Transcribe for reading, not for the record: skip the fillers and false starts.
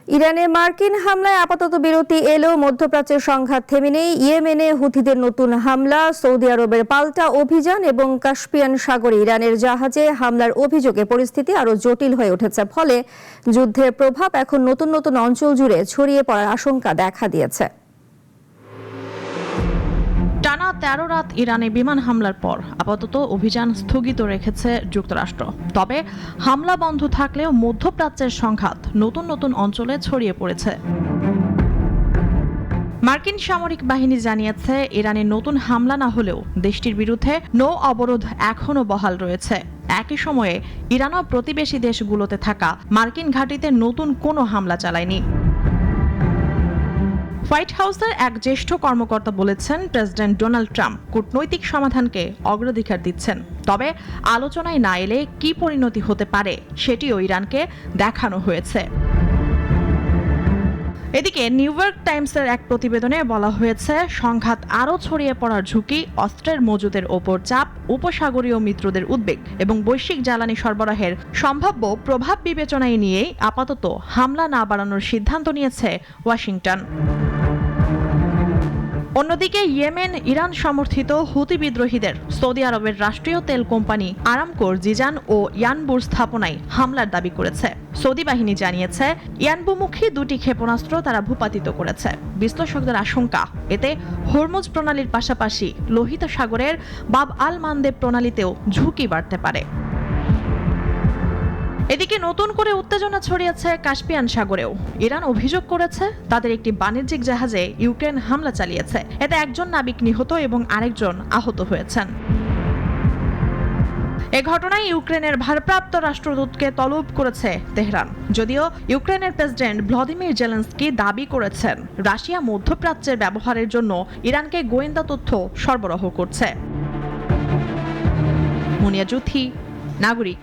ইরানে মার্কিন হামলায় আপাতত বিরতি এলেও মধ্যপ্রাচ্যের সংঘাত থেমে নেই। ইয়েমেনে হুথিদের নতুন হামলা, সৌদি আরবের পাল্টা অভিযান এবং কাস্পিয়ান সাগরে ইরানের জাহাজে হামলার অভিযোগে পরিস্থিতি আরও জটিল হয়ে উঠেছে। ফলে যুদ্ধের প্রভাব এখন নতুন নতুন অঞ্চল জুড়ে ছড়িয়ে পড়ার আশঙ্কা দেখা দিয়েছে। টানা ১৩ রাত ইরানে বিমান হামলার পর আপাতত অভিযান স্থগিত রেখেছে যুক্তরাষ্ট্র। তবে হামলা বন্ধ থাকলেও মধ্যপ্রাচ্যের সংঘাত নতুন নতুন অঞ্চলে ছড়িয়ে পড়েছে। মার্কিন সামরিক বাহিনী জানিয়েছে, ইরানের নতুন হামলা না হলেও দেশটির বিরুদ্ধে নৌ অবরোধ এখনও বহাল রয়েছে। একই সময়ে ইরানও প্রতিবেশী দেশগুলোতে থাকা মার্কিন ঘাঁটিতে নতুন কোনো হামলা চালায়নি। হোয়াইট হাউসের এক জ্যেষ্ঠ কর্মকর্তা বলেছেন, প্রেসিডেন্ট ডোনাল্ড ট্রাম্প কূটনৈতিক সমাধানকে অগ্রাধিকার দিচ্ছেন। তবে আলোচনায় না এলে কি পরিণতি হতে পারে সেটিও ইরানকে দেখানো হয়েছে। এদিকে নিউ ইয়র্ক টাইমসের এক প্রতিবেদনে বলা হয়েছে, সংঘাত আরও ছড়িয়ে পড়ার ঝুঁকি, অস্ত্রের মজুদের ওপর চাপ, উপসাগরীয় মিত্রদের উদ্বেগ এবং বৈশ্বিক জ্বালানি সরবরাহের সম্ভাব্য প্রভাব বিবেচনায় নিয়েই আপাতত হামলা না বাড়ানোর সিদ্ধান্ত নিয়েছে ওয়াশিংটন। অন্যদিকে ইয়েমেন ইরান সমর্থিত হুতি বিদ্রোহীদের সৌদি আরবের রাষ্ট্রীয় তেল কোম্পানি আরামকোর জিজান ও ইয়ানবুর স্থাপনায় হামলার দাবি করেছে। সৌদি বাহিনী জানিয়েছে, ইয়ানবুমুখী দুটি ক্ষেপণাস্ত্র তারা ভূপাতিত করেছে। বিশ্লেষকদের আশঙ্কা, এতে হরমুজ প্রণালীর পাশাপাশি লোহিত সাগরের বাব আল মানদেব প্রণালীতেও ঝুঁকি বাড়তে পারে। এদিকে নতুন করে উত্তেজনা ছড়িয়েছে কাস্পিয়ান সাগরেও। ইরান অভিযোগ করেছে, তাদের একটি বাণিজ্যিক জাহাজে ইউক্রেন হামলা চালিয়েছে। এতে একজন নাবিক নিহত এবং আরেকজন আহত হয়েছেন। এ ঘটনায় ইউক্রেনের ভারপ্রাপ্ত রাষ্ট্রদূতকে তলব করেছে তেহরান। যদিও ইউক্রেনের প্রেসিডেন্ট ভ্লাদিমির জেলেনস্কি দাবি করেছেন, রাশিয়া মধ্যপ্রাচ্যের ব্যবহারের জন্য ইরানকে গোয়েন্দা তথ্য সরবরাহ করছে। মুনিয়া জুথি, নাগরিক।